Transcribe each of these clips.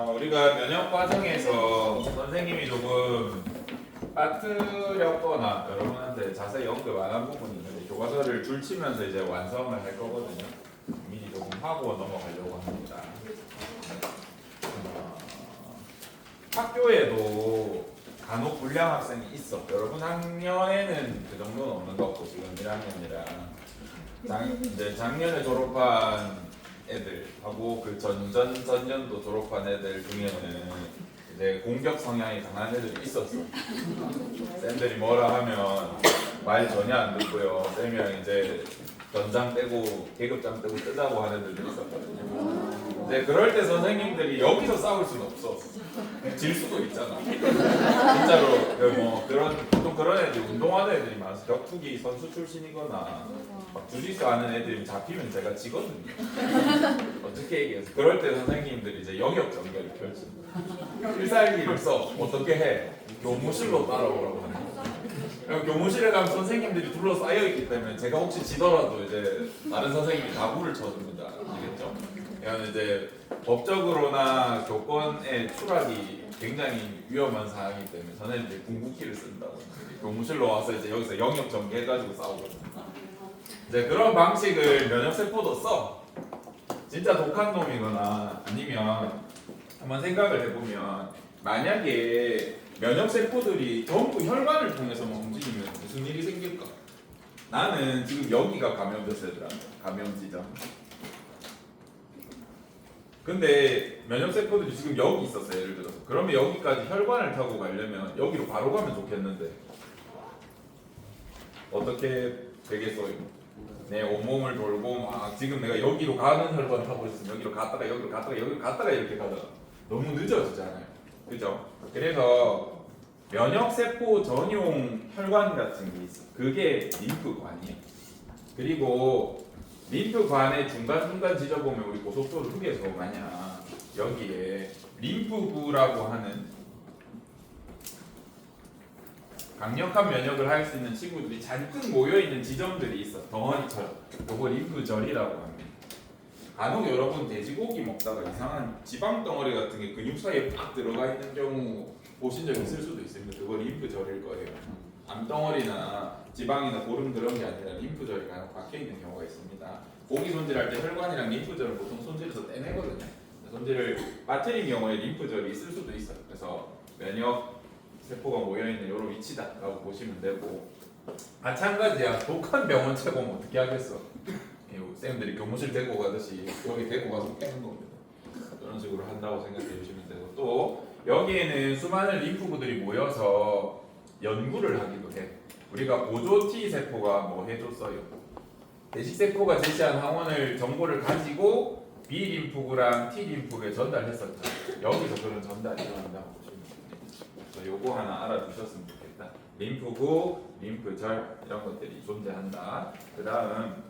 우리가 면역 과정에서 선생님이 조금 빠뜨렸거나 여러분한테 자세히 언급 안 한 부분이 있는데 교과서를 줄치면서 이제 완성을 할 거거든요. 미리 조금 하고 넘어가려고 합니다. 학교에도 간혹 불량 학생이 있어. 여러분 학년에는 그 정도는 없는 것 같고 지금 1학년이라 이제 작년에 졸업한 애들하고 그 전년도 졸업한 애들 중에는 이제 공격 성향이 강한 애들이 있었어. 쌤들이 뭐라 하면 말 전혀 안 듣고요. 쌤이랑 이제 전장 떼고 계급장 떼고 뜨자고 하는 애들도 있었거든요. 이제 그럴 때 선생님들이 여기서 싸울 수는 없어. 질 수도 있잖아. 진짜로 뭐 보통 그런 애들 운동하는 애들이 많아서 격투기 선수 출신이거나 막 주짓수 하는 애들이 잡히면 제가 지거든요. 어떻게 얘기해서 그럴 때 선생님들이 이제 영역 전개를 펼칩니다. 필살기를 써 어떻게 해? 교무실로 따라오라고 하는 거예요. 교무실에 가면 선생님들이 둘러싸여 있기 때문에 제가 혹시 지더라도 이제 다른 선생님이 다구를 쳐줍니다. 아시겠죠? 이건 이제 법적으로나 교권의 추락이 굉장히 위험한 사항이기 때문에 저는 이제 궁극기를 쓴다고. 교무실로 와서 이제 여기서 영역 전개해가지고 싸우거든요. 이제 그런 방식을 면역세포도 써. 진짜 독한 놈이거나 아니면 한번 생각을 해보면 만약에 면역세포들이 전부 혈관을 통해서만 움직이면 무슨 일이 생길까? 나는 지금 여기가 감염됐어 애들한테 감염지점. 근데 면역세포들이 지금 여기 있었어 예를 들어서. 그러면 여기까지 혈관을 타고 가려면 여기로 바로 가면 좋겠는데 어떻게 되겠어요? 내 온몸을 돌고 막 지금 내가 여기로 가는 혈관 타고 있으면 여기로 갔다가 여기로 갔다가 여기로 갔다가 이렇게 가다가 너무 늦어지잖아요. 그죠? 그래서 면역세포 전용 혈관 같은 게 있어. 그게 림프관이에요. 그리고 림프관의 중간중간 지져보면 우리 고속도로 휴게소 마냥 여기에 림프구라고 하는 강력한 면역을 할 수 있는 친구들이 잔뜩 모여있는 지점들이 있어. 덩어리처럼. 요거 림프절이라고 합니다. 간혹 여러분 돼지고기 먹다가 이상한 지방 덩어리 같은 게 근육 사이에 팍 들어가 있는 경우 보신 적 있을 수도 있습니다. 그거 림프절일 거예요. 암덩어리나 지방이나 고름 그런 게 아니라 림프절이 간혹 박혀 있는 경우가 있습니다. 고기 손질할 때 혈관이랑 림프절을 보통 손질해서 떼내거든요. 손질을 빠뜨린 경우에 림프절이 있을 수도 있어요. 그래서 면역 세포가 모여있는 이런 위치다라고 보시면 되고 마찬가지야. 독한 병원 최고면 어떻게 하겠어? 쌤들이 교무실 데리고 가듯이 여기 데리고 가서 깨는 겁니다. 이런 식으로 한다고 생각해 주시면 되고 또 여기에는 수많은 림프구들이 모여서 연구를 하기도 해. 우리가 보조 T 세포가 뭐 해줬어요. 대식세포가 제시한 항원을 정보를 가지고 B 림프구랑 T 림프구에 전달했었죠. 여기서 그런 전달이 일어난다고 보시면 됩니다. 그래서 요거 하나 알아두셨으면 좋겠다. 림프구, 림프절 이런 것들이 존재한다. 그 다음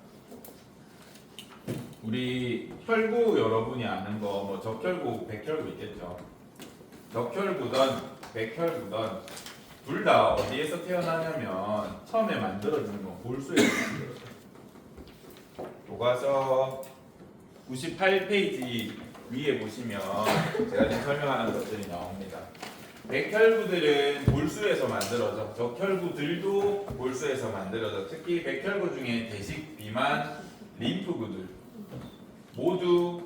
우리 혈구 여러분이 아는 거 뭐 적혈구, 백혈구 있겠죠. 적혈구든 백혈구든 둘 다 어디에서 태어나냐면 처음에 만들어지는 건 골수에서 만들어져요. 교과서 98페이지 위에 보시면 제가 지금 설명하는 것들이 나옵니다. 백혈구들은 골수에서 만들어져. 적혈구들도 골수에서 만들어져. 특히 백혈구 중에 대식, 비만, 림프구들 모두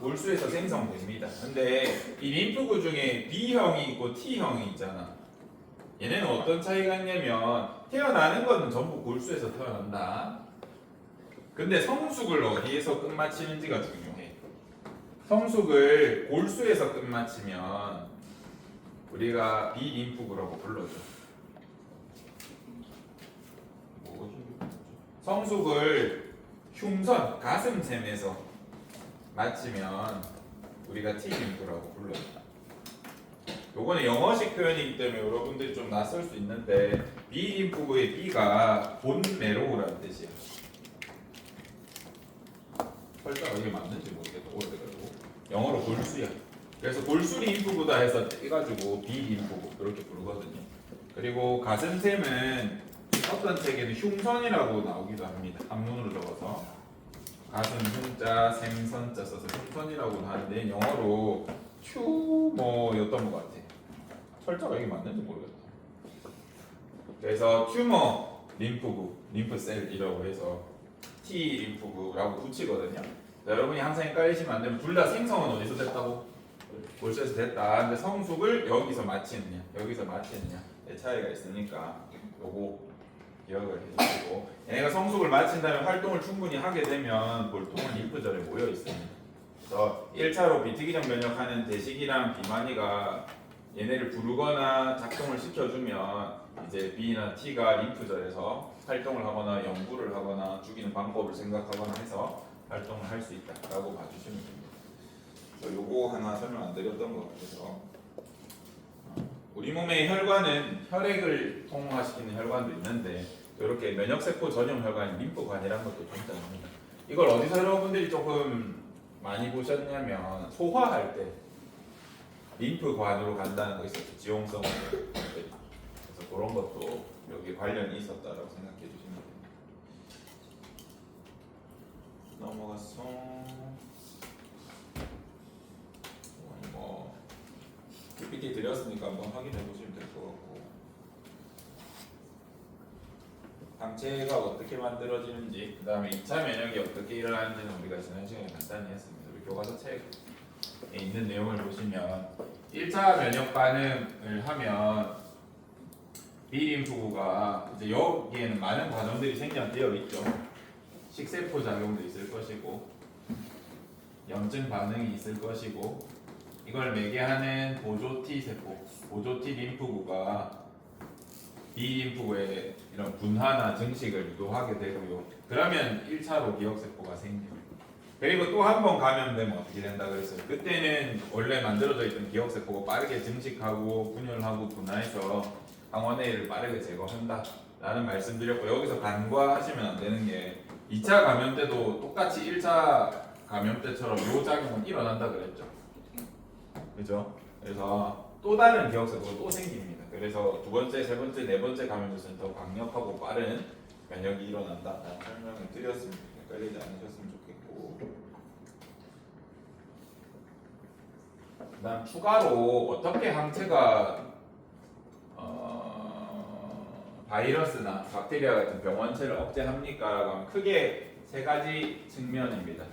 골수에서 생성됩니다. 근데 이 림프구 중에 B형이 있고 T형이 있잖아. 얘네는 어떤 차이가 있냐면 태어나는 거는 전부 골수에서 태어난다. 근데 성숙을 어디에서 끝마치는지가 중요해. 성숙을 골수에서 끝마치면 우리가 비림프구라고 불러줘. 성숙을 흉선, 가슴샘에서 마치면 우리가 T림프라고 불러요. 요거는 영어식 표현이기 때문에 여러분들이 좀 낯설 수 있는데 B림프구의 B가 본메로우라는 뜻이에요. 설자가 이게 맞는지 모르겠다. 오래돼가지고 영어로 골수야. 그래서 골수 림프구다 해서 떼가지고 B림프구 이렇게 부르거든요. 그리고 가슴샘은 어떤 책에는 흉선이라고 나오기도 합니다. 한문으로 적어서 가슴 흉자, 샘선자 써서 흉선이라고 하는데 영어로 튜머였던 것 같아. 철자가 이게 맞는지 모르겠다. 그래서 튜머 림프구, 림프셀이라고 해서 T 림프구라고 붙이거든요. 여러분이 항상 헷갈리시면 안 되면 둘 다 생성은 어디서 됐다고? 골수에서 됐다. 근데 성숙을 여기서 마치느냐, 여기서 마치느냐의 차이가 있으니까 요거 기억을 해주시고, 얘네가 성숙을 마친다면 활동을 충분히 하게 되면 볼통은 림프절에 모여 있습니다. 그래서 1차로 비특이적 면역하는 대식이랑 비만이가 얘네를 부르거나 작동을 시켜주면 이제 B나 T가 림프절에서 활동을 하거나 연구를 하거나 죽이는 방법을 생각하거나 해서 활동을 할 수 있다라고 봐주시면 됩니다. 그래서 요거 하나 설명 안 드렸던 것 같아서, 우리 몸의 혈관은 혈액을 통화시키는 혈관도 있는데 이렇게 면역세포 전용 혈관인 림프관이라는 것도 존재합니다. 이걸 어디서 여러분들이 조금 많이 보셨냐면 소화할 때 림프관으로 간다는 거 있었죠. 지용성으로. 그래서 그런 것도 여기 관련이 있었다라고 생각해 주시면 됩니다. 넘어갔어. 뭐 PPT 드렸으니까 한번 확인해 보시면 될 것 같고, 항체가 어떻게 만들어지는지, 그 다음에 2차 면역이 어떻게 일어나는지는 우리가 지난 시간에 간단히 했습니다. 우리 교과서 책에 있는 내용을 보시면 1차 면역 반응을 하면 B림프구가 이제 여기에는 많은 과정들이 생략되어 있죠. 식세포 작용도 있을 것이고 염증 반응이 있을 것이고, 이걸 매개하는 보조 T 세포, 보조 T 림프구가 B 림프구의 이런 분화나 증식을 유도하게 되고요. 그러면 1차로 기억세포가 생겨요. 그리고 또 한 번 감염되면 어떻게 된다 그랬어요? 그때는 원래 만들어져 있던 기억세포가 빠르게 증식하고 분열하고 분화해서 항원회를 빠르게 제거한다 라는 말씀드렸고, 여기서 간과하시면 안 되는 게 2차 감염 때도 똑같이 1차 감염 때처럼 요 작용은 일어난다 그랬죠. 그죠? 그래서 또 다른 기억세포가 또 생깁니다. 그래서 두 번째, 세 번째, 네 번째 감염에서는 더 강력하고 빠른 면역이 일어난다 라는 설명을 드렸습니다. 헷갈리지 않으셨으면 좋겠고, 그 다음 추가로 어떻게 항체가 바이러스나 박테리아 같은 병원체를 억제합니까? 라고 하면 크게 세 가지 측면입니다.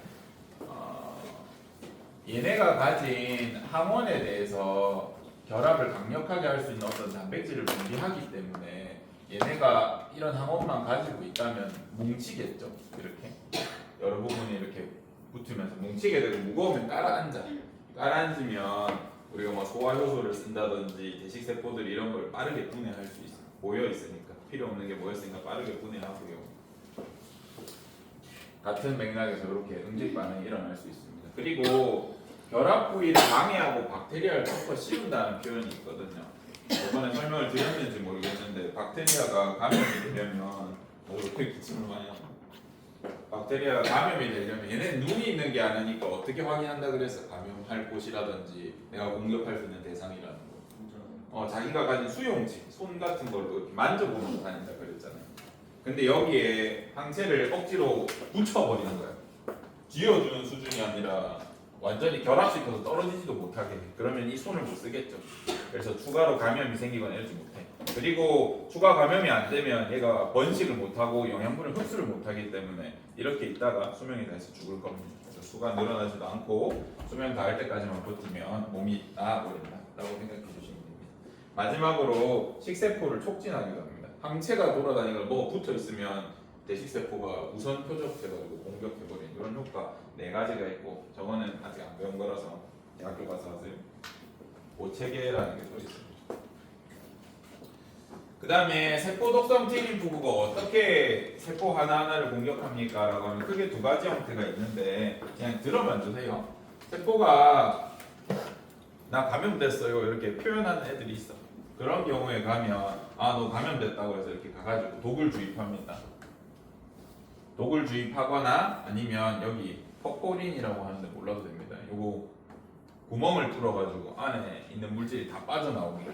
얘네가 가진 항원에 대해서 결합을 강력하게 할 수 있는 어떤 단백질을 분비하기 때문에 얘네가 이런 항원만 가지고 있다면 뭉치겠죠. 이렇게 여러 부분이 이렇게 붙으면서 뭉치게 되고, 무거우면 깔아앉아. 깔아앉으면 우리가 뭐 소화효소를 쓴다든지 대식세포들이 이런 걸 빠르게 분해할 수 있어. 모여 있으니까, 필요 없는 게 모였으니까 빠르게 분해하고요. 같은 맥락에서 이렇게 응집 반응이 일어날 수 있습니다. 그리고 결합 부위를 방해하고 박테리아를 덮어 씌운다는 표현이 있거든요. 이번에 설명을 드렸는지 모르겠는데, 박테리아가 감염이 되려면 어떻게 기침을 많이 하나? 박테리아가 감염이 되려면 얘네는 눈이 있는 게 아니니까 어떻게 확인한다 그래서 감염할 곳이라든지 내가 공격할 수 있는 대상이라는 거. 자기가 가진 수용체, 손 같은 걸로 이렇게 만져보면서 다닌다 그랬잖아요. 근데 여기에 항체를 억지로 붙여버리는 거예요. 쥐어주는 수준이 아니라 완전히 결합시켜서 떨어지지도 못하게. 그러면 이 손을 못 쓰겠죠. 그래서 추가로 감염이 생기거나 이러지 못해. 그리고 추가 감염이 안 되면 얘가 번식을 못하고 영양분을 흡수를 못하기 때문에 이렇게 있다가 수명이 다해서 죽을 겁니다. 그래서 수가 늘어나지도 않고 수명 다할 때까지만 버티면 몸이 나아버린다 라고 생각해 주시면 됩니다. 마지막으로 식세포를 촉진하기도 합니다. 항체가 돌아다니거나 뭐가 붙어 있으면 대식세포가 우선 표적해가지고 공격해버리는 이런 효과 4가지가 있고, 저거는 아직 안 배운 거라서 대학교 가서 하세요. 5체계라는 게 또 있습니다. 그 다음에 세포 독성 T림프구가 어떻게 세포 하나하나를 공격합니까? 라고 하면 크게 2가지 형태가 있는데 그냥 들어만 주세요. 세포가 나 감염됐어요 이렇게 표현하는 애들이 있어. 그런 경우에 가면 너 감염됐다고 해서 이렇게 가가지고 독을 주입합니다. 독을 주입하거나 아니면 여기 포코린이라고 하는데 몰라도 됩니다. 요거 구멍을 뚫어가지고 안에 있는 물질이 다 빠져나오게,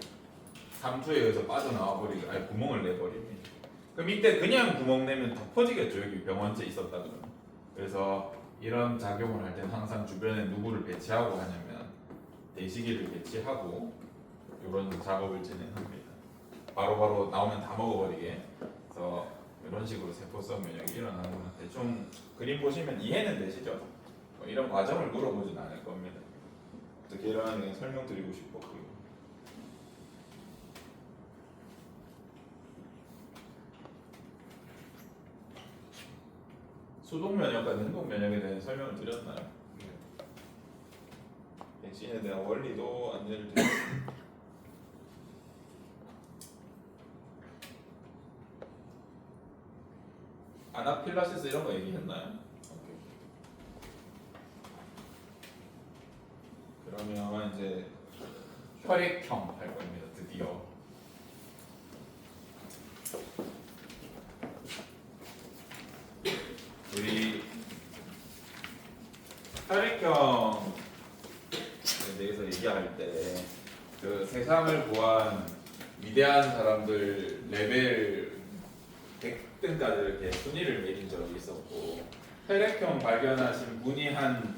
삼투에 의해서 빠져나와 버리고 아예 구멍을 내버립니다. 그럼 이때 그냥 구멍 내면 더 퍼지겠죠. 여기 병원체 있었다 그러면. 그래서 이런 작용을 할 때는 항상 주변에 누구를 배치하고 하냐면 대시기를 배치하고 이런 작업을 진행합니다. 바로바로 나오면 다 먹어버리게. 그래서 이런 식으로 세포성 면역이 일어나는구나. 대충 그림 보시면 이해는 되시죠? 뭐 이런 과정을 물어보진 않을 겁니다. 어떻게 일어나는지 설명드리고 싶었고요. 수동 면역과 능동 면역에 대한 설명을 드렸나요? 백신에 대한 원리도 안내를 드렸습니다. 아나필라시스 이런 거 얘기했나요? 오케이. 그러면 이제 혈액형 할 겁니다. 드디어. 우리 혈액형에 대해서 얘기할 때 그 세상을 구한 위대한 사람들 레벨 100등까지 이렇게 순위를 매긴 적이 있었고, 혈액형 발견하신 분이 한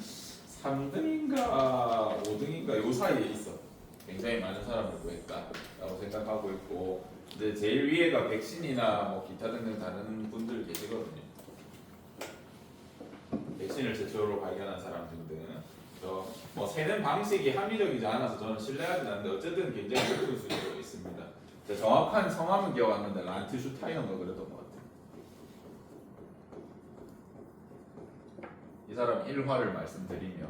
3등인가 5등인가 요 사이에 있어. 굉장히 많은 사람을 구했다라고 생각하고 있고, 이제 제일 위에가 백신이나 뭐 기타 등등 다른 분들 계시거든요. 백신을 최초로 발견한 사람 등등. 뭐 세는 방식이 합리적이지 않아서 저는 신뢰하지 않는데 어쨌든 굉장히 높은 수준으로 있습니다. 정확한 성함은 기억 안 나는데 란트슈타이너가 그랬던 것 같아요. 이 사람 일화를 말씀드리면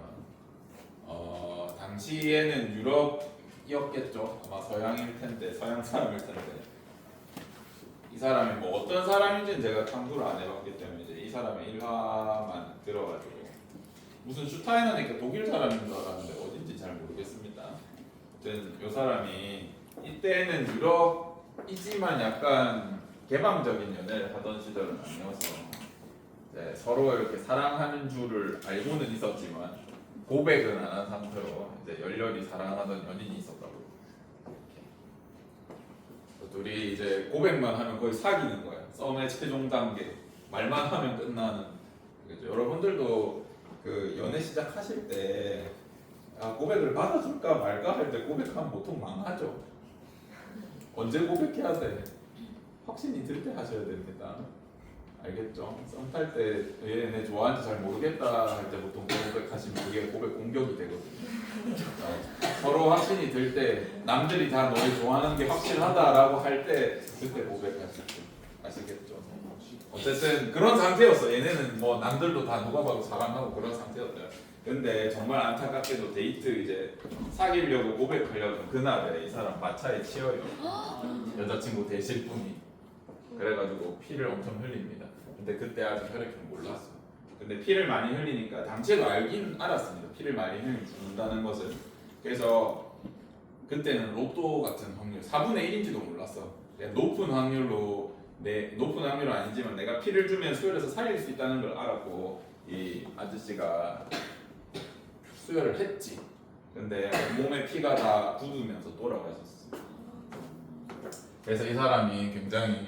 당시에는 유럽이었겠죠. 아마 서양일 텐데, 서양 사람일 텐데, 이 사람이 뭐 어떤 사람인지는 제가 탐구를 안 해봤기 때문에 이제 이 사람의 일화만 들어가지고, 무슨 슈타이너니까 독일 사람인 줄 알았는데 어딘지 잘 모르겠습니다. 아무튼 이 사람이 이때는 유럽이지만 약간 개방적인 연애를 하던 시절은 아니어서 이제 서로 이렇게 사랑하는 줄을 알고는 있었지만 고백은 안 한 상태로 이제 열렬히 사랑하던 연인이 있었다고. 둘이 이제 고백만 하면 거의 사귀는 거야. 썸의 최종 단계. 말만 하면 끝나는. 여러분들도 그 연애 시작하실 때 고백을 받아줄까 말까 할 때 고백하면 보통 망하죠. 언제 고백해야 돼? 확신이 들 때 하셔야 됩니다. 알겠죠? 썸 탈 때 얘네 좋아하는지 잘 모르겠다 할 때 보통 고백하시면 그게 고백 공격이 되거든요. 서로 확신이 들 때, 남들이 다 너를 좋아하는 게 확실하다라고 할 때 그때 고백하시죠. 아시겠죠? 어쨌든 그런 상태였어. 얘네는 뭐 남들도 다 누가 봐도 사랑하고 그런 상태였어요. 근데 정말 안타깝게도 데이트 이제 사귀려고 고백하려던 그날에 이 사람 마차에 치여요. 여자친구 되실 분이. 그래가지고 피를 엄청 흘립니다. 근데 그때 아직 혈액형 몰랐어. 근데 피를 많이 흘리니까 당시에도 알긴 알았습니다. 피를 많이 흘린다는 것을. 그래서 그때는 로또 같은 확률 4분의 1인지도 몰랐어. 높은 확률로 높은 확률은 아니지만 내가 피를 주면 수혈해서 살릴 수 있다는 걸 알았고 이 아저씨가 수혈을 했지. 근데 몸에 피가 다 굳으면서 돌아가셨어. 그래서 이 사람이 굉장히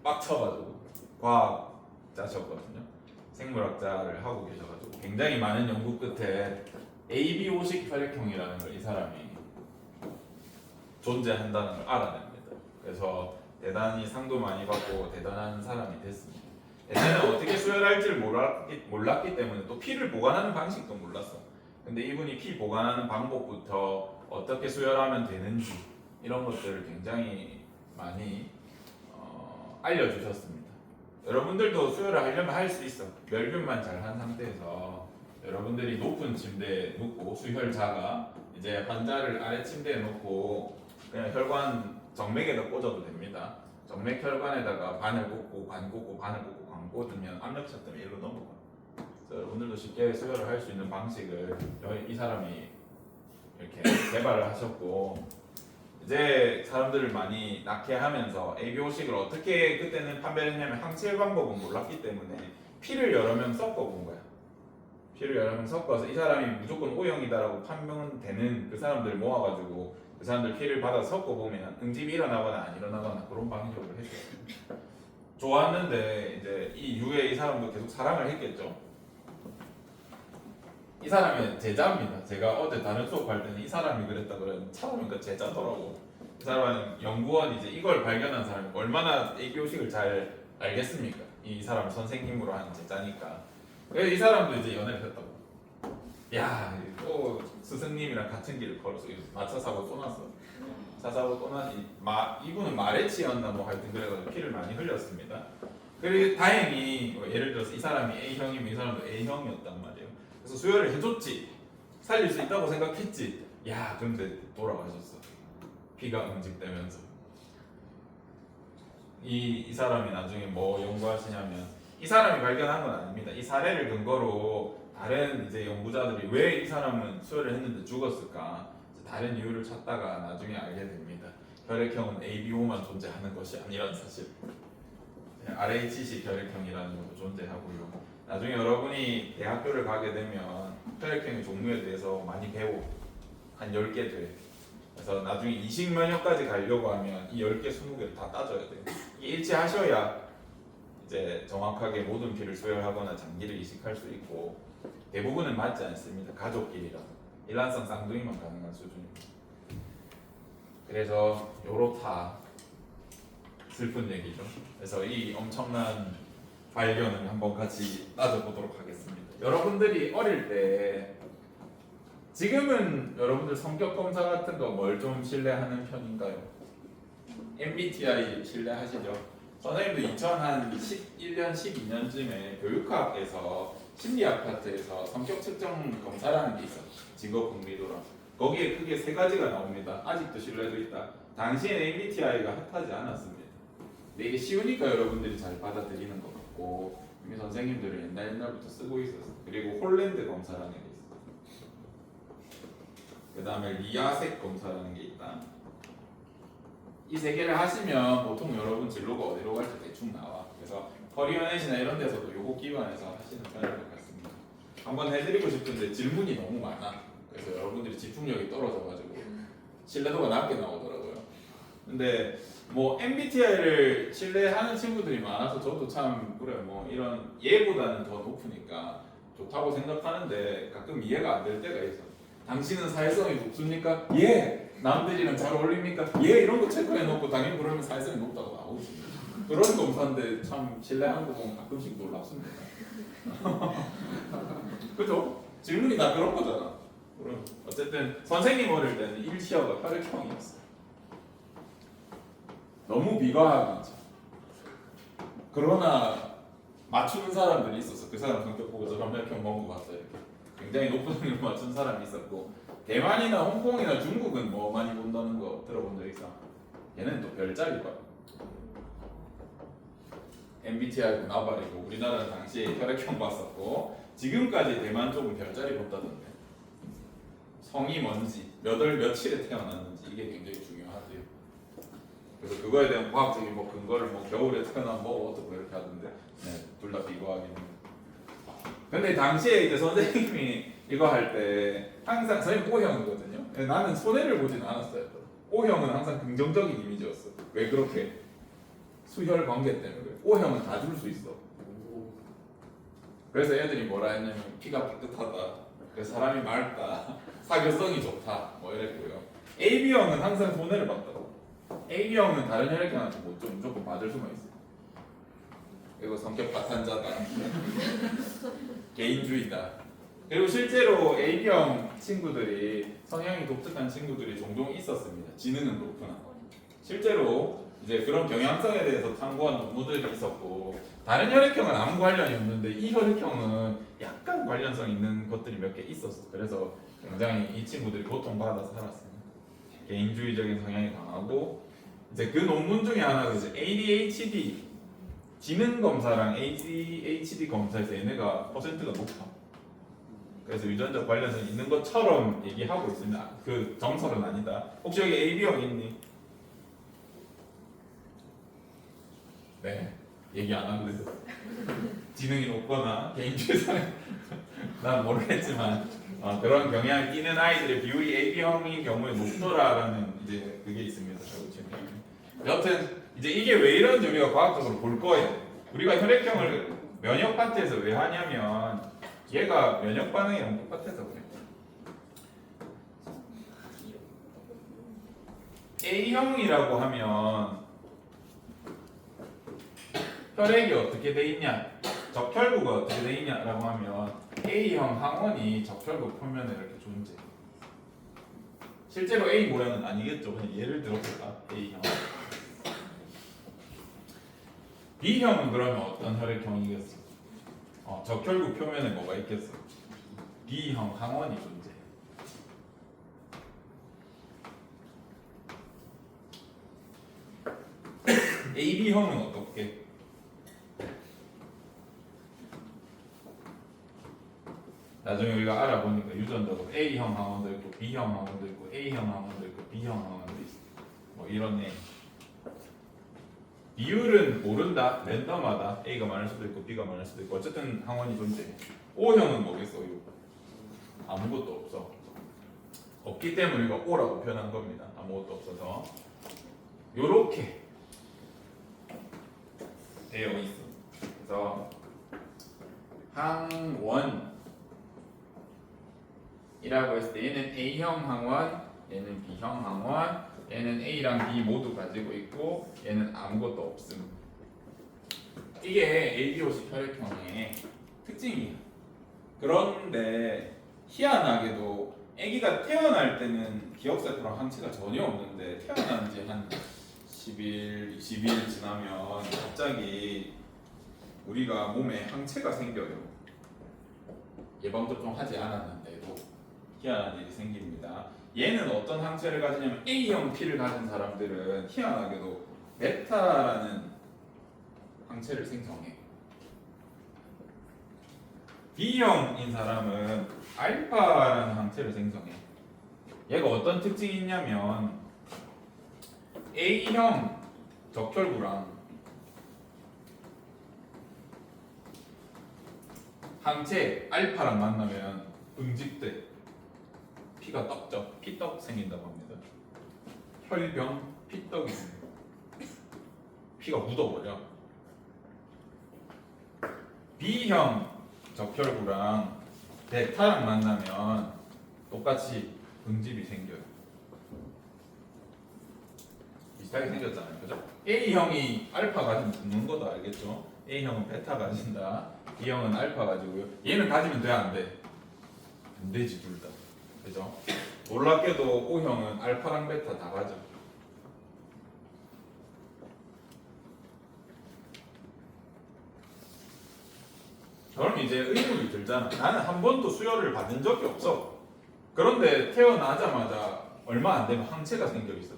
빡쳐가지고 과학자셨거든요. 생물학자를 하고 계셔가지고 굉장히 많은 연구 끝에 ABO식 혈액형이라는 걸 이 사람이 존재한다는 걸 알아냅니다. 그래서 대단히 상도 많이 받고 대단한 사람이 됐습니다. 옛날에는 어떻게 수혈할지를 몰랐기 때문에 또 피를 보관하는 방식도 몰랐어. 근데 이분이 피 보관하는 방법부터 어떻게 수혈하면 되는지 이런 것들을 굉장히 많이 알려주셨습니다. 여러분들도 수혈을 하려면 할 수 있어. 멸균만 잘 한 상태에서 여러분들이 높은 침대에 눕고 수혈자가 이제 환자를 아래 침대에 놓고 그냥 혈관 정맥에다 꽂아도 됩니다. 정맥 혈관에다가 반을 꽂고 반 꽂고 반을 꽂고 반 꽂으면 압력차 때문에 일로 넘어가. 여러분들도 쉽게 수혈을 할 수 있는 방식을 이 사람이 이렇게 개발을 하셨고, 이제 사람들을 많이 낳게 하면서 ABO식을 어떻게 그때는 판별을 했냐면 항체 방법은 몰랐기 때문에 피를 여러 명 섞어본 거야. 피를 여러 명 섞어서 이 사람이 무조건 O형이다라고 판명되는 그 사람들을 모아가지고 그 사람들 피를 받아 섞어보면 응집이 일어나거나 안 일어나거나 그런 방식으로 했어요. 좋았는데 이제 이 이후에 이 사람도 계속 사랑을 했겠죠. 이 사람의 제자입니다. 제가 어제 다른 수업할 때는 이 사람이 그랬다 그랬는데 찾아보니까 제자더라고. 이 사람은 연구원 이제 이걸 발견한 사람이 얼마나 애교식을 잘 알겠습니까? 이 사람 선생님으로 하는 제자니까. 그래서 이 사람도 이제 연애를 했다고. 야, 또 스승님이랑 같은 길을 걸어서 마차 사고 또 났어. 차 사고 또 나니 이분은 말에 치였나 뭐 하여튼 그래가지고 피를 많이 흘렸습니다. 그리고 다행히 뭐 예를 들어서 이 사람이 A형이면 이 사람도 A형이었단 말이에요. 그래서 수혈을 해줬지. 살릴 수 있다고 생각했지. 야, 근데 돌아가셨어. 피가 응집되면서. 이 사람이 나중에 뭐 연구하시냐면 이 사람이 발견한 건 아닙니다. 이 사례를 근거로 다른 이제 연구자들이 왜 이 사람은 수혈을 했는데 죽었을까 다른 이유를 찾다가 나중에 알게 됩니다. 혈액형은 ABO만 존재하는 것이 아니라는 사실. RHC 혈액형이라는 것도 존재하고요. 나중에 여러분이 대학교를 가게 되면 혈액형의 종류에 대해서 많이 배워. 한 10개 돼. 그래서 나중에 이식 면역까지 가려고 하면 이 10개, 20개를 다 따져야 돼요. 이게 일치하셔야 이제 정확하게 모든 피를 수혈하거나 장기를 이식할 수 있고 대부분은 맞지 않습니다. 가족끼리라서. 일란성 쌍둥이만 가능한 수준입니다. 그래서 요렇다. 슬픈 얘기죠. 그래서 이 엄청난 발견을 한번 같이 따져보도록 하겠습니다. 여러분들이 어릴 때 지금은 여러분들 성격 검사 같은 거 뭘 좀 신뢰하는 편인가요? MBTI 신뢰하시죠? 선생님도 2011년, 12년쯤에 교육학에서 심리학 파트에서 성격 측정 검사라는 게 있어요. 직업 흥미도랑. 거기에 크게 3가지가 나옵니다. 아직도 신뢰도 있다. 당시에는 MBTI가 핫하지 않았습니다. 근데 이게 쉬우니까 여러분들이 잘 받아들이는 것 같고 이미 선생님들은 옛날부터 쓰고 있었어요. 그리고 홀랜드 검사라는 게 있어요. 그 다음에 리아색 검사라는 게 있다. 이 3개를 하시면 보통 여러분 진로가 어디로 갈지 대충 나와. 그래서 커리어넷이나 이런 데서도 요거 기반해서 하시는 편일 것 같습니다. 한번 해드리고 싶은데 질문이 너무 많아. 그래서 여러분들이 집중력이 떨어져가지고 신뢰도가 낮게 나오더라고요. 근데 뭐 MBTI를 신뢰하는 친구들이 많아서 저도 참 그래 뭐 이런 얘보다는 더 높으니까 좋다고 생각하는데 가끔 이해가 안 될 때가 있어. 당신은 사회성이 높습니까? 예. 남들이랑 잘 어울립니까? 예. 이런 거 체크해 놓고 당연히 그러면 사회성이 높다고 나오지. 그런 검사인데 참 신뢰하는 거 보면 가끔씩 놀랍습니다. 그죠? 질문이 다 그런 거잖아. 그럼 어쨌든 선생님 어릴 때는 일시어가 혈액형이었어요. 너무 비과학이죠. 그러나 맞추는 사람들이 있었어. 그 사람 성격 보고 저런 혈액형 먹은 거 같다 이렇게. 굉장히 높은 확률로 맞춘 사람이 있었고 대만이나 홍콩이나 중국은 뭐 많이 본다는 거 들어본 적 있어? 얘는 또 별자리 봐. MBTI도 나발이고 우리나라는 당시에 혈액형 봤었고 지금까지 대만 쪽은 별자리 본다던데. 성이 뭔지, 몇 월 며칠에 태어났는지 이게 굉장히 중요하대요. 그래서 그거에 대한 과학적인 뭐 근거를 뭐 겨울에 태어난 뭐 어떻고 이렇게 하던데, 네, 둘 다 비과학입니다. 근데 당시에 이제 선생님이 이거 할 때 항상 선생님 O형이거든요. 나는 손해를 보진 않았어요. O형은 항상 긍정적인 이미지였어. 왜 그렇게? 수혈 관계 때문에 그래. O형은 다 줄 수 있어. 그래서 애들이 뭐라 했냐면 피가 깨끗하다. 그래서 사람이 맑다. 사교성이 좋다. 뭐 이랬고요. AB형은 항상 손해를 봤다고. AB형은 다른 혈액형한테 뭐 좀 무조건 맞을 수만 있어요. 그리고 성격 파탄자다. 개인주의다. 그리고 실제로 A형 친구들이 성향이 독특한 친구들이 종종 있었습니다. 지능은 높으나 실제로 이제 그런 경향성에 대해서 탐구한 논문들이 있었고 다른 혈액형은 아무 관련이 없는데 이 혈액형은 약간 관련성 있는 것들이 몇 개 있었어. 그래서 굉장히 이 친구들이 고통받아 살았습니다. 개인주의적인 성향이 강하고 이제 그 논문 중에 하나가 이제 ADHD 지능 검사랑 ADHD 검사에서 얘네가 퍼센트가 높아. 그래서 유전적 관련성 있는 것처럼 얘기하고 있습니다. 그 정설은 아니다. 혹시 여기 AB형 있니? 네, 얘기 안 하는데 지능이 높거나 개인주의상 난 모르겠지만 그런 경향이 띠는 아이들의 비율이 AB형인 경우에 높더라라는 이제 그게 있습니다. 여튼 이제 이게 왜 이런지 우리가 과학적으로 볼 거예요. 우리가 혈액형을 면역 파트에서 왜 하냐면 얘가 면역 반응이랑 똑같아서 그래. A형이라고 하면 혈액이 어떻게 돼 있냐, 적혈구가 어떻게 돼 있냐라고 하면 A형 항원이 적혈구 표면에 이렇게 존재. 실제로 A 모양은 아니겠죠. 그냥 예를 들어볼까? A형. B형은 그러면 어떤 혈액형이겠어? 적혈구 표면에 뭐가 있겠어? B형 항원이 존재. AB형은 어떻게? 나중에 우리가 알아보니까 유전적으로 A형 항원도 있고 B형 항원도 있고 A형 항원도 있고 B형 항원도 있어. 뭐 이런 애. 비율은 모른다. 랜덤하다. A가 많을 수도 있고 B가 많을 수도 있고 어쨌든 항원이 존재해. O형은 뭐겠어? 아무것도 없어. 없기 때문에 우리가 O라고 표현한 겁니다. 아무것도 없어서 요렇게 되어 있어. 그래서 항원이라고 했을 때 얘는 A형 항원, 얘는 B형 항원, 얘는 A랑 B 모두 가지고 있고 얘는 아무것도 없음. 이게 ABO식 혈액형의 특징이야. 그런데 희한하게도 아기가 태어날 때는 기억세포랑 항체가 전혀 없는데 태어난 지 한 10일, 20일 지나면 갑자기 우리가 몸에 항체가 생겨요. 예방접종 하지 않았는데도 희한한 일이 생깁니다. 얘는 어떤 항체를 가지냐면 A형 P를 가진 사람들은 희한하게도 베타라는 항체를 생성해. B형인 사람은 알파라는 항체를 생성해. 얘가 어떤 특징이 있냐면 A형 적혈구랑 항체 알파랑 만나면 응집돼. 피가 떡져. 피떡 생긴다고 합니다. 혈병 피떡이 생겨. 피가 묻어버려. B형 적혈구랑 베타랑 만나면 똑같이 응집이 생겨요. 비슷하게 생겼잖아요, 그죠? A형이 알파 가지면 죽는 거다, 알겠죠? A형은 베타 가진다, B형은 알파 가지고요. 얘는 가지면 돼, 안 돼? 안 되지, 둘 다. 그죠? 놀랍게도 O형은 알파랑 베타 다 가져. 그럼 이제 의문이 들잖아. 나는 한 번도 수혈을 받은 적이 없어. 그런데 태어나자마자 얼마 안 되면 항체가 생겨 있어.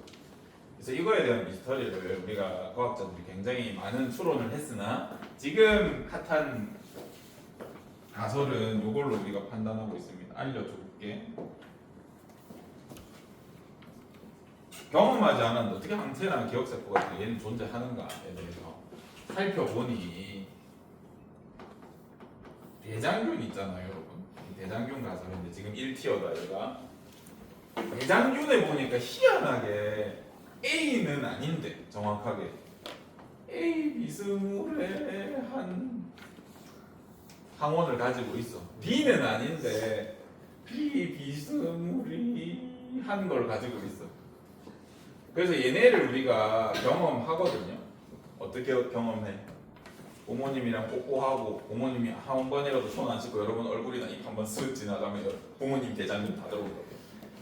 그래서 이거에 대한 미스터리를 우리가 과학자들이 굉장히 많은 추론을 했으나 지금 핫한 가설은 이걸로 우리가 판단하고 있습니다. 알려줄게. 경험하지 않았는데 어떻게 항체나 기억세포 같은 얘는 존재하는가에 대해서 살펴보니 대장균 있잖아요, 여러분. 대장균 가설인데 지금 1티어다 얘가. 대장균에 보니까 희한하게 A는 아닌데 정확하게 A 비스무레한 항원을 가지고 있어. B는 아닌데 B 비스무리한 걸 가지고 있어. 그래서 얘네를 우리가 경험하거든요. 어떻게 경험해? 부모님이랑 뽀뽀하고 부모님이 한 번이라도 손 안 씻고 여러분 얼굴이나 입 한번 쓱 지나가면 부모님 대장균 다 들어오거든요.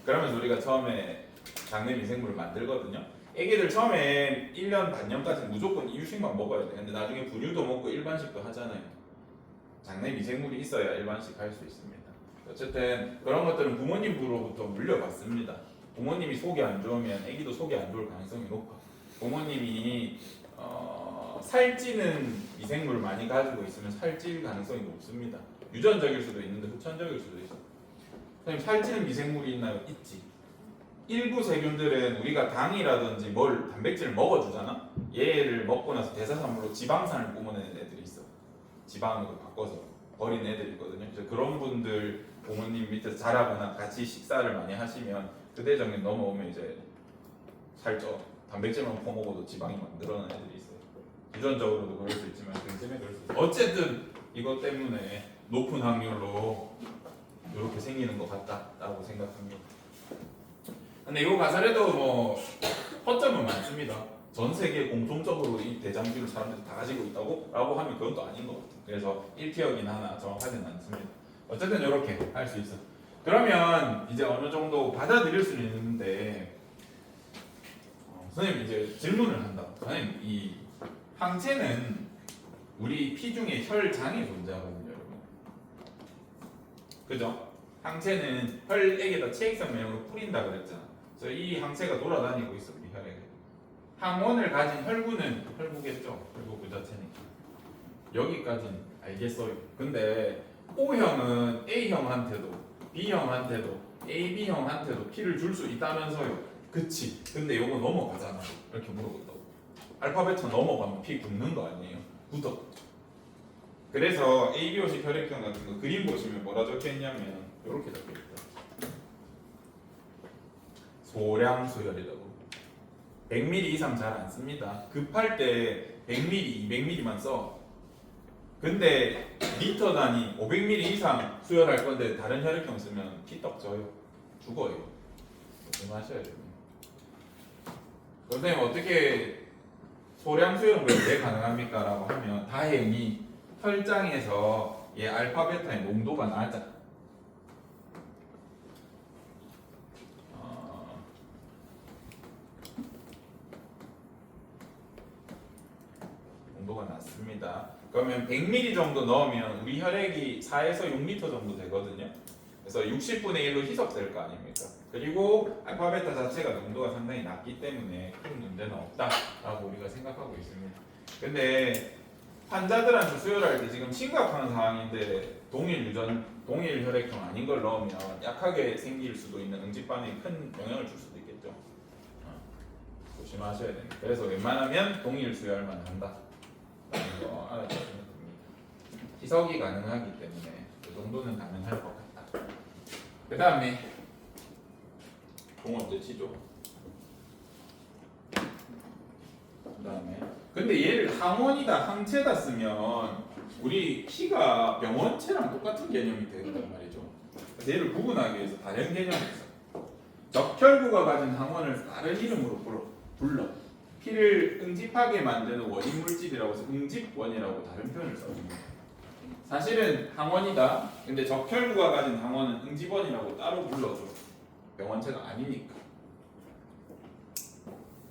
그러면서 우리가 처음에 장내 미생물을 만들거든요. 애기들 처음에 1년 반년까지 무조건 이유식만 먹어야 돼. 근데 나중에 분유도 먹고 일반식도 하잖아요. 장내 미생물이 있어야 일반식 할 수 있습니다. 어쨌든 그런 것들은 부모님으로부터 물려받습니다. 부모님이 속이 안 좋으면 애기도 속이 안 좋을 가능성이 높아. 부모님이 살찌는 미생물을 많이 가지고 있으면 살찔 가능성이 높습니다. 유전적일 수도 있는데 후천적일 수도 있어. 선생님, 살찌는 미생물이 있나요? 있지. 일부 세균들은 우리가 당이라든지 단백질을 먹어주잖아. 얘를 먹고 나서 대사산물로 지방산을 뿜어내는 애들이 있어. 지방으로 바꿔서 버린 애들이 있거든요. 그래서 그런 분들 부모님 밑에서 자라거나 같이 식사를 많이 하시면 그 대정이 넘어오면 이제 살쪄. 단백질만 퍼먹어도 지방이 만들어낸 애들이 있어요. 유전적으로도 그럴 수 있지만 굉장히 그럴 수 있어요. 어쨌든 이것 때문에 높은 확률로 이렇게 생기는 것 같다라고 생각합니다. 근데 이 가설에도 뭐 허점은 많습니다. 전 세계 공통적으로 이 대장균을 사람들이 다 가지고 있다고 라고 하면 그건 또 아닌 것 같아요. 그래서 1티어긴 하나 정확하지는 않습니다. 어쨌든 이렇게 할 수 있어. 그러면 이제 어느 정도 받아들일 수는 있는데 선생님 이제 질문을 한다. 선생님 이 항체는 우리 피 중에 혈장에 존재하거든요, 여러분. 그죠? 항체는 혈액에다 체액성 면역으로 뿌린다 그랬잖아. 그래서 이 항체가 돌아다니고 있어 우리 혈액에. 항원을 가진 혈구는 혈구겠죠. 혈구 그 자체니까. 여기까지는 알겠어요. 근데 O형은 A형한테도 B형한테도 AB형한테도 피를 줄 수 있다면서요. 그치. 근데 요거 넘어가잖아. 이렇게 물어본다고. 알파벳 넘어가면 피 굳는 거 아니에요? 굳어. 그래서 ABO식 혈액형 같은 거 그림 보시면 뭐라 적혀있냐면 이렇게 적혀있다. 소량 수혈이라고. 100ml 이상 잘 안 씁니다. 급할 때 100ml, 200ml만 써. 근데 리터 단위 500ml 이상 수혈할 건데 다른 혈액형 쓰면 피 떡 져요. 죽어요. 조심하셔야 돼요. 선생님 어떻게 소량 수혈은 왜 가능합니까? 라고 하면 다행히 혈장에서 얘 알파 베타의 농도가 낮아. 농도가 낮습니다. 그러면 100ml 정도 넣으면 우리 혈액이 4에서 6리터 정도 되거든요. 그래서 60분의 1로 희석될 거 아닙니까? 그리고 알파 베타 자체가 농도가 상당히 낮기 때문에 큰 문제는 없다라고 우리가 생각하고 있습니다. 근데 환자들한테 수혈할 때 지금 심각한 상황인데 동일 혈액형 아닌 걸 넣으면 약하게 생길 수도 있는 응집반응에 큰 영향을 줄 수도 있겠죠. 조심하셔야 됩니다. 그래서 웬만하면 동일 수혈만 한다. 이거 알아주시면 됩니다. 희석이 가능하기 때문에 그 정도는 가능할 것 같다. 그 다음에 공 언제 치죠? 그 다음에 근데 얘를 항원이다 항체다 쓰면 우리 피가 병원체랑 똑같은 개념이 된단 말이죠. 그래서 얘를 구분하기 위해서 다른 개념이 있어. 적혈구가 가진 항원을 다른 이름으로 불러. 피를 응집하게 만드는 원인 물질이라고 해서 응집원이라고 다른 표현을 써줍니다. 사실은 항원이다. 근데 적혈구가 가진 항원은 응집원이라고 따로 불러줘. 병원체가 아니니까.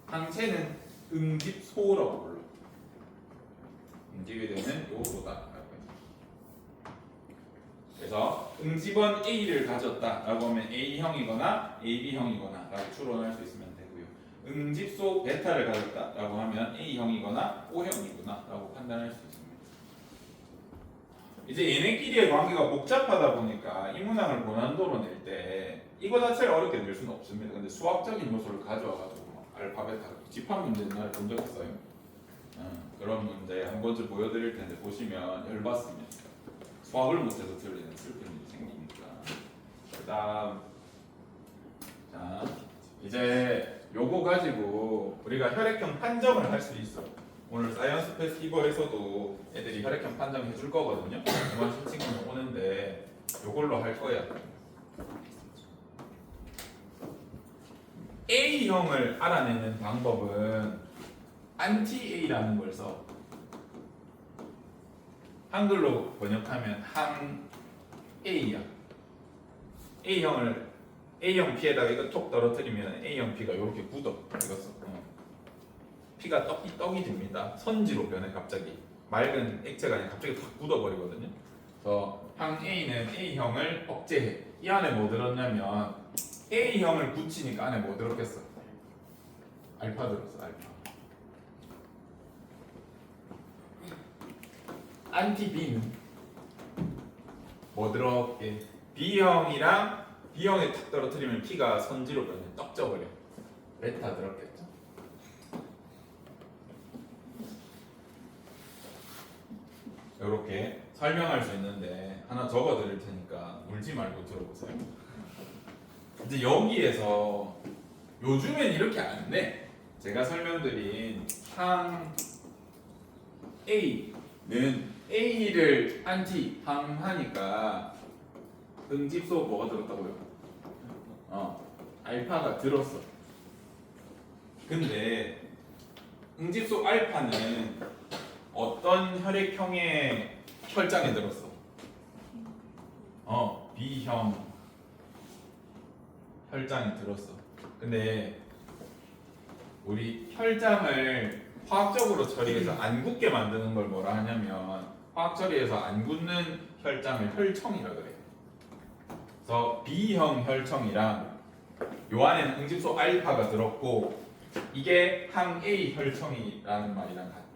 항체는 응집소라고 불러. 응집이 되는 요소다. 그래서 응집원 A를 가졌다라고 하면 A형이거나 AB형이거나 라고 추론할 수 있으면 되고요. 응집소 베타를 가졌다라고 하면 A형이거나 O형이구나 라고 판단할 수 있습니다. 이제 얘네끼리의 관계가 복잡하다 보니까 이 문항을 고난도로 낼 때 이거 자체를 어렵게 낼 수는 없습니다. 근데 수학적인 요소를 가져와가지고 알파 베타 집합 문제 옛날에 본 적 있어요? 그런 문제 한 번쯤 보여드릴 텐데 보시면 열받습니다. 수학을 못해서 틀리는 슬픈 일이 생기니까. 그다음 자 이제 요거 가지고 우리가 혈액형 판정을 할 수 있어. 오늘 사이언스 페스티벌에서도 애들이 혈액형 판정해 줄 거거든요. 정말 신친구는 오는데 요걸로 할 거야. A형을 알아내는 방법은 안티-A라는 걸 써. 한글로 번역하면 항A야. A형 피에다가 이거 톡 떨어뜨리면 A형 피가 이렇게 굳어. 이거 써. 피가 떡이 됩니다. 선지로 변해 갑자기. 맑은 액체가 아니라 갑자기 탁 굳어버리거든요. 그래서 항A는 A형을 억제해. 이 안에 뭐 들었냐면 A형을 붙이니까 안에 뭐 들었겠어? 알파 들었어. 알파. 안티-B는 뭐 들었게? B형이랑 B형에 탁 떨어뜨리면 P가 선지로 변해. 떡져버려. 베타 들었겠죠? 이렇게 설명할 수 있는데 하나 적어 드릴 테니까 울지 말고 들어보세요. 이제 여기에서 요즘엔 이렇게 안 내. 제가 설명드린 항 A는 A를 안티 항하니까 응집소 뭐가 들었다고요? 알파가 들었어. 근데 응집소 알파는 어떤 혈액형의 혈장에 들었어? B형 혈장에 들었어. 근데 우리 혈장을 화학적으로 처리해서 안 굳게 만드는 걸 뭐라 하냐면 화학 처리해서 안 굳는 혈장을 혈청이라 그래. 그래서 B형 혈청이랑 요 안에는 응집소 알파가 들었고 이게 항 A 혈청이라는 말이랑 같아.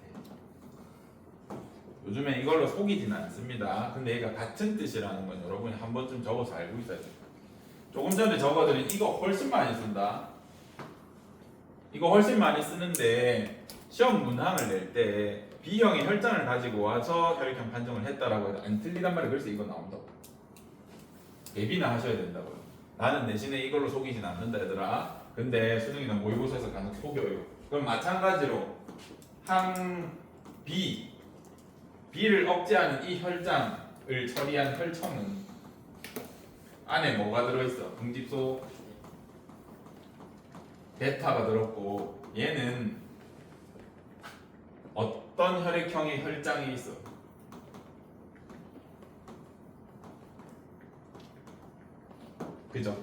요즘에 이걸로 속이지는 않습니다. 근데 얘가 같은 뜻이라는 건 여러분이 한 번쯤 적어서 알고 있어야 돼요. 조금 전에 적어드린 이거 훨씬 많이 쓴다. 이거 훨씬 많이 쓰는데 시험 문항을 낼 때 B형의 혈장을 가지고 와서 혈액형 판정을 했다라고 해도 안 틀리단 말이에요. 그래서 이거 나온다고. 예비나 하셔야 된다고요. 나는 대신에 이걸로 속이진 않는다 얘들아. 근데 수능이나 모의고사에서 간혹 속여요. 그럼 마찬가지로 항 B를 억제하는 이 혈장을 처리한 혈청은 안에 뭐가 들어있어? 응집소 베타가 들었고 얘는 어떤 혈액형의 혈장이 있어? 그죠?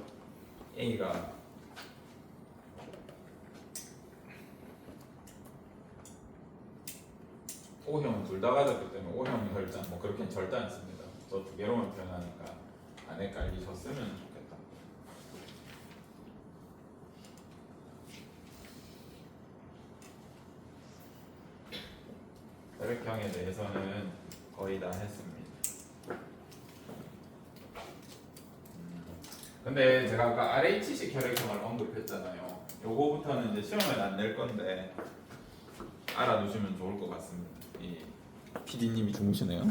A가 O형은 둘 다 가졌기 때문에 O형 혈장 뭐 그렇게는 절대 안 씁니다. 저 두 개로만 표현하니까 안 헷갈리셨으면 좋겠다. 혈액형에 대해서는 거의 다 했습니다. 근데 제가 아까 RH식 혈액형을 언급했잖아요. 요거부터는 이제 시험에 안 낼 건데 알아두시면 좋을 것 같습니다. 이 PD님이 주무시네요.